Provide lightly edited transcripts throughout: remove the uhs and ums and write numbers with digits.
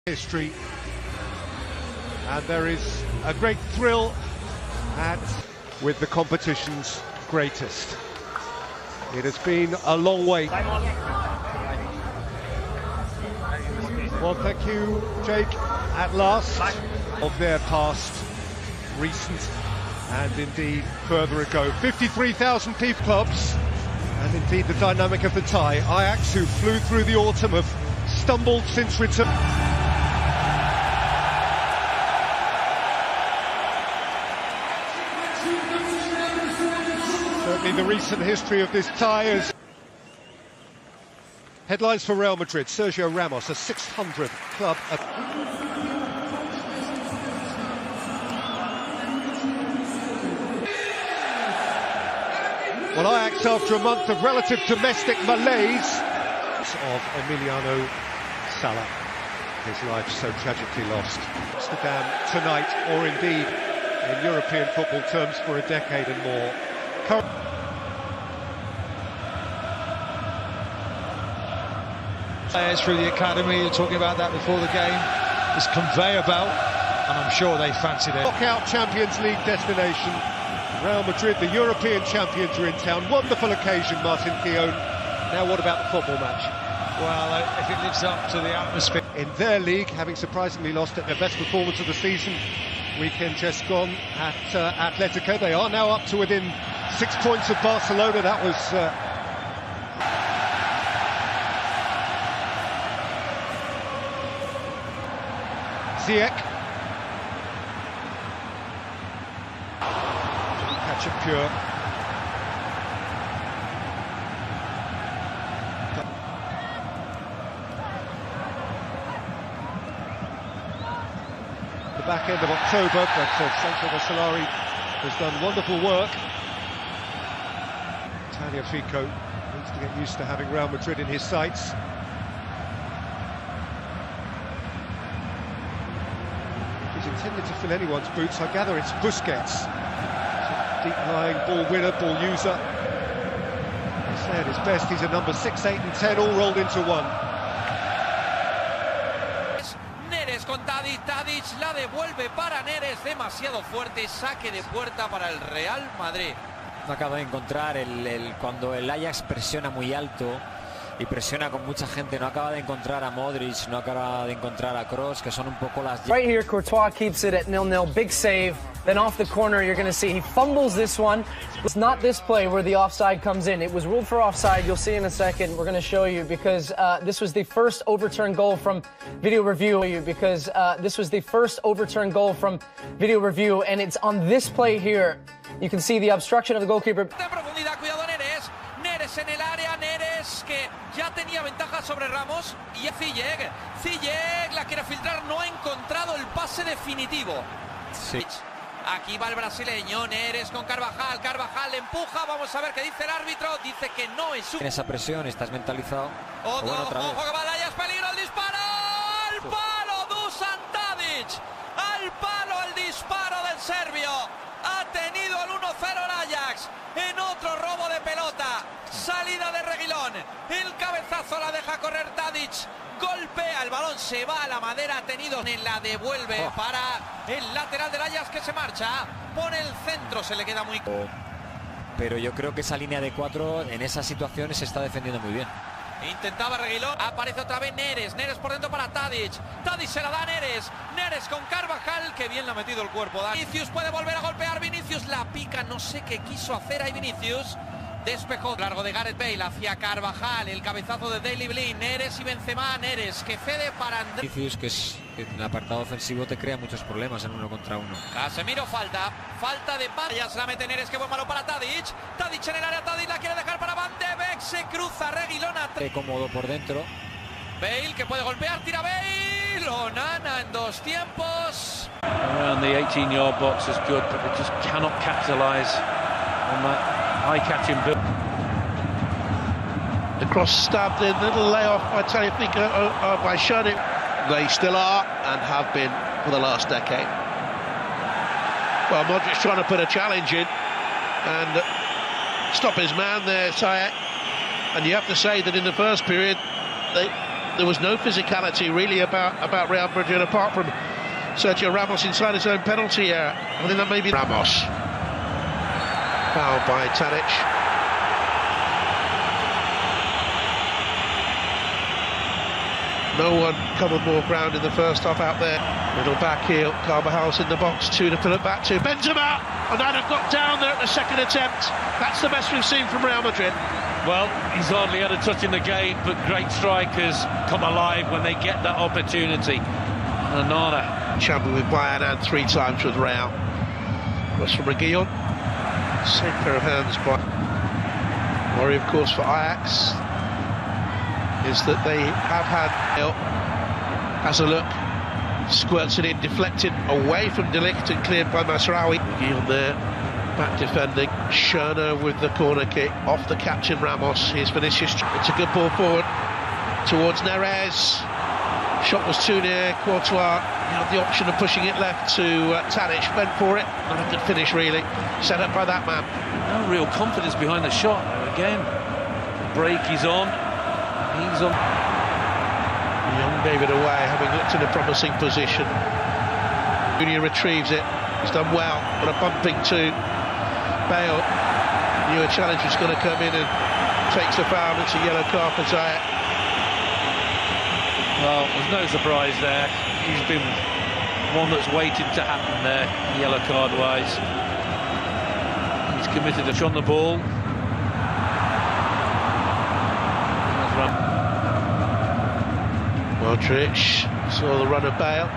history, and there is a great thrill with the competition's greatest. It has been a long way. Well, thank you, Jake, at last, of their past, recent, and indeed further ago. 53,000 people clubs, and indeed the dynamic of the tie. Ajax, who flew through the autumn, have stumbled since return. Certainly the recent history of this tie is... Headlines for Real Madrid: Sergio Ramos, a 600th club. Well, Ajax, after a month of relative domestic malaise of Emiliano Sala, his life so tragically lost. Amsterdam tonight, or indeed in European football terms for a decade and more. Players through the academy, you're talking about that before the game, this conveyor belt, and I'm sure they fancied it. Knockout Champions League destination, Real Madrid, the European champions, are in town. Wonderful occasion, Martin Keown. Now what about the football match? Well, if it lives up to the atmosphere. In their league, having surprisingly lost at their best performance of the season, weekend just gone at Atletico, they are now up to within 6 points of Barcelona. That was... Ziyech. Catch it pure. The back end of October, but Sancho Solari has done wonderful work. Fico needs to get used to having Real Madrid in his sights. Intended to fill anyone's boots. I gather it's Busquets. Deep-lying ball winner, ball user. He's at his best. He's a number 6, 8 and 10, all rolled into one. Neres con Tadic, Tadic la devuelve para Neres, demasiado fuerte, saque de puerta para el Real Madrid. No acaba de encontrar cuando el Ajax presiona muy alto y presiona con mucha gente, no acaba de encontrar a Modric, no acaba de encontrar a Kroos, que son un poco las... Right here, Courtois keeps it at 0-0, big save, then off the corner you're going to see he fumbles this one. It's not this play where the offside comes in. It was ruled for offside, you'll see in a second. We're going to show you because this was the first overturned goal from video review, and it's on this play here. You can see the obstruction of the goalkeeper. En el área, Neres, que ya tenía ventaja sobre Ramos, y Ziyech la quiere filtrar, no ha encontrado el pase definitivo. Sí. Aquí va el brasileño, Neres con Carvajal, Carvajal empuja, vamos a ver qué dice el árbitro, dice que no es su... En esa presión, estás mentalizado. Ojo que va Ajax, peligro, el disparo, al palo, Dusan Tadic, al palo el disparo del serbio, ha tenido el 1-0 el Ajax, en otro robo de pelota. Salida de Reguilón, el cabezazo la deja correr Tadic, golpea el balón, se va a la madera, ha tenido, la devuelve para el lateral del Ajax que se marcha, pone el centro, se le queda muy... Pero yo creo que esa línea de 4 en esas situaciones se está defendiendo muy bien. Intentaba Reguilón, aparece otra vez Neres, Neres por dentro para Tadic, Tadic se la da a Neres, Neres con Carvajal, que bien le ha metido el cuerpo. Vinicius puede volver a golpear, Vinicius la pica, no sé qué quiso hacer ahí Vinicius. Despejó largo de Gareth Bale hacia Carvajal, el cabezazo de Daley Blind, Neres y Benzema, Neres que cede para Andrés. Vinicius, que en el apartado ofensivo te crea muchos problemas en 1 contra 1. Casemiro falta de Payas, la mete Neres, que buen malo para Tadic, Tadic en el área, Tadic la quiere dejar para Van de Beek, se cruza Reguilón. Cómodo por dentro. Bale que puede golpear, tira Bale, Onana en 2 tiempos. Around the 18-yard box is good, but they just cannot capitalise on that. Eye-catching build. The cross stabbed in, little layoff by Taliafico by Shunning. They still are and have been for the last decade. Well, Modric's trying to put a challenge in and stop his man there, Ziyech. And you have to say that in the first period, they there was no physicality really about Real Madrid apart from Sergio Ramos inside his own penalty area. I think that may be Ramos. Foul by Tadic. No one covered more ground in the first half out there. Little back heel, Carvajal's in the box, two to fill it back to Benzema, and that have got down there at the second attempt. That's the best we've seen from Real Madrid. Well, he's hardly had a touch in the game, but great strikers come alive when they get that opportunity. And Onana. Champion with Bayern and 3 times with Real. Was from Reguilon. Same pair of hands by worry, of course, for Ajax is that they have had has a look, squirts it in, deflected away from De Ligt and cleared by Masraoui. Reguilon there, back defending. Schöner with the corner kick off the captain Ramos. Here's Vinicius. It's a good ball forward towards Neres. Shot was too near. Courtois had the option of pushing it left to Tadic. Went for it. Not a good finish really. Set up by that man. No real confidence behind the shot again. The break is on. He's on. Young gave it away, having looked in a promising position. Junior retrieves it. He's done well. But a bumping to Bale. Knew a challenge was going to come in and takes the foul. It's a yellow card for Zayat. Well, there's no surprise there. He's been one that's waited to happen there, yellow card wise. He's committed a shot on the ball. Modric saw the run of Bale.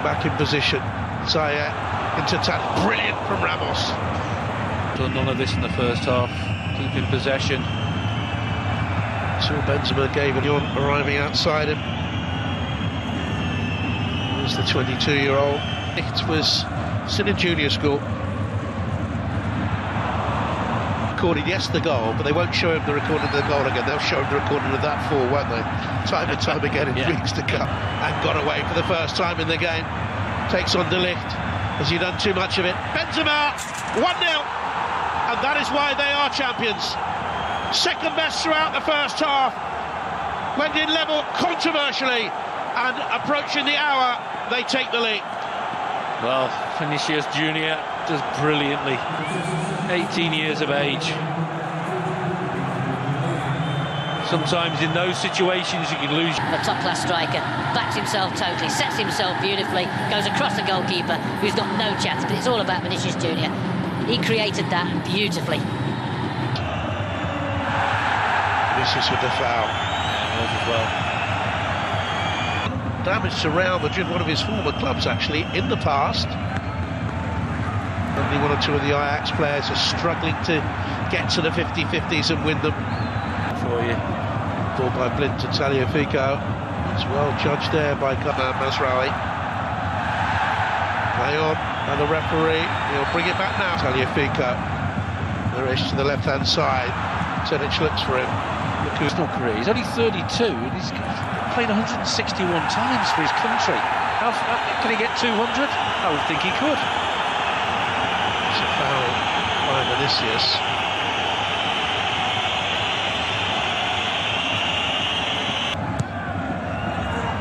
Back in position. Zayat into Tadic. Brilliant from Ramos. Done none of this in the first half. Keeping possession. So Benzema gave it on, arriving outside him. There's the 22-year-old. It was still in junior school. Recorded, yes, the goal, but they won't show him the recording of the goal again. They'll show him the recording of that 4, won't they? Time and time again in weeks to come. And got away for the first time in the game. Takes on De Ligt. Has he done too much of it? Benzema, 1-0. And that is why they are champions. Second best throughout the first half. Went in level controversially, and approaching the hour, they take the lead. Well, Vinicius Junior does brilliantly. 18 years of age. Sometimes in those situations you can lose. A top-class striker, backs himself totally, sets himself beautifully, goes across the goalkeeper, who's got no chance, but it's all about Vinicius Junior. He created that beautifully. Vinicius with the foul. As well. Damage to Real Madrid, one of his former clubs actually, in the past. Only 1 or 2 of the Ajax players are struggling to get to the 50-50s and win them. For you. Ball by Blind to Tagliafico. It's well judged there by Masraoui. Play on, and the referee, he'll bring it back now. Tagliafico. Neres to the left-hand side. Tadic looks for him. Professional career. He's only 32 and he's played 161 times for his country. How can he get 200? I would think he could. It's a foul by Vinicius.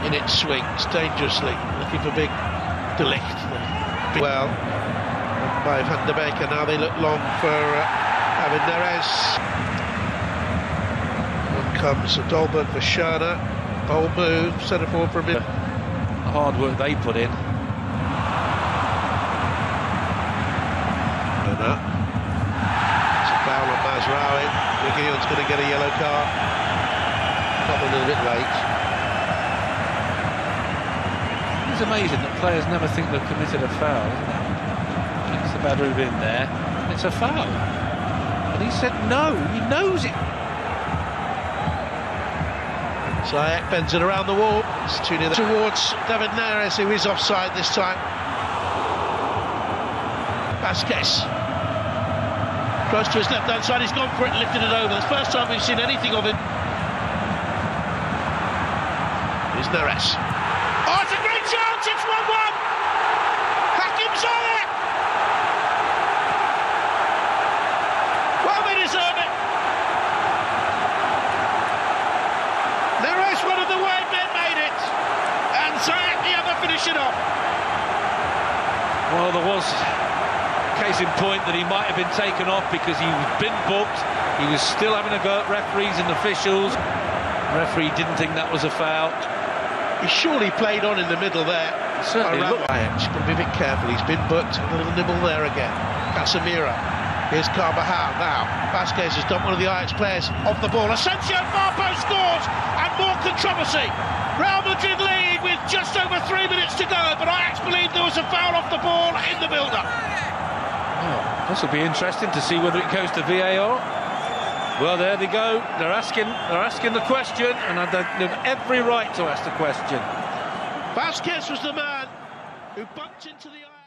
In it swings dangerously, looking for big De Ligt. Well, by Van der Beek, and now they look long for David Neres. Comes a Dolberg for Schöner. Bold move, centre forward for a minute. The hard work they put in. It's a foul on Masraoui. Reguilon's going to get a yellow card. Probably a little bit late. It's amazing that players never think they've committed a foul, isn't it? Kicks the Madrid in there. It's a foul. And he said no, he knows it. Zayat bends it around the wall. It's too near towards David Neres, who is offside this time. Vasquez. Close to his left-hand side, he's gone for it, lifted it over. It's the first time we've seen anything of him. Here's Neres. Oh, it's a great chance! It's 1-1! Hakim Ziyech! Well, they deserve it. Ziyech, the other finishing off. Well, there was case in point that he might have been taken off because he'd been booked. He was still having a go at referees and officials. The referee didn't think that was a foul. He surely played on in the middle there. Certainly looked. Ajax, got to be a bit careful. He's been booked. A little nibble there again. Casemiro. Here's Carvajal now. Vasquez has done one of the Ajax players off the ball. Asensio far post scores, and more controversy. Real Madrid lead with just over 3 minutes to go, but Ajax believe there was a foul off the ball in the build-up. Oh, this will be interesting to see whether it goes to VAR. Well, there they go. They're asking the question, and they've every right to ask the question. Vasquez was the man who bumped into the Ajax.